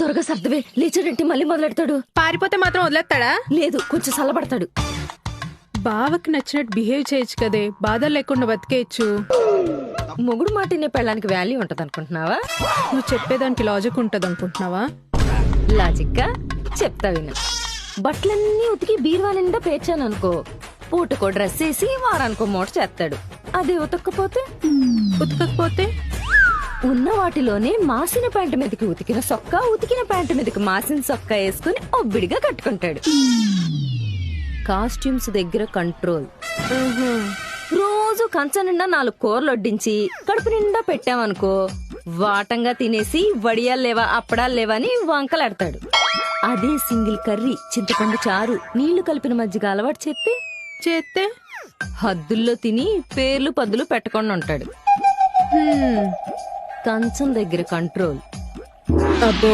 త్వరగా సర్దవే, లేచాడంటే మళ్ళీ మొదలెడతాడు. పారిపోతే మాత్రం వదిలేస్తాడా? లేదు, కొంచెం చల్లబడతాడు. బావకి నచ్చినట్టు బిహేవ్ చేయొచ్చు కదే, బాధలు లేకుండా బతికేయచ్చు. మొగుడు మాట వినే పెళ్ళానికి వాల్యూ ఉంటది అనుకుంటున్నావా? నువ్వు చెప్పేదానికి లాజిక్ ఉంటది అనుకుంటున్నావా? లాజిక్గా చెప్తా విను. బట్టలన్నీ ఉతికి బీరువా నిండా పేర్చాను అనుకో, పూటకో డ్రెస్ వేసి వారానికో మూట చేస్తాడు. అదే ఉతకకపోతే ఉన్న వాటిలోనే మాసిన ప్యాంటు మీదకి ఉతికిన సొక్క, ఉతికిన ప్యాంటు మీదకి మాసిన సొక్క వేసుకుని ఒబ్బిడిగా కట్టుకుంటాడు. కాస్ట్యూమ్స్ దగ్గర కంట్రోల్. రోజు కంచం నిండా 4 కూరలు వడ్డించి కడుపు నిండా పెట్టామనుకో, వాటంగా తినేసి వడియాలు లేవా అప్పడాలు లేవా అని వంకలాడతాడు. అదే సింగిల్ కర్రీ, చింతపండు చారు, నీళ్లు కలిపిన మజ్జిగ అలవాటు చేస్తే హద్దుల్లో తిని పేర్లు పద్దులు పెట్టకుండా ఉంటాడు. కంచం దగ్గర కంట్రోల్. అబ్బో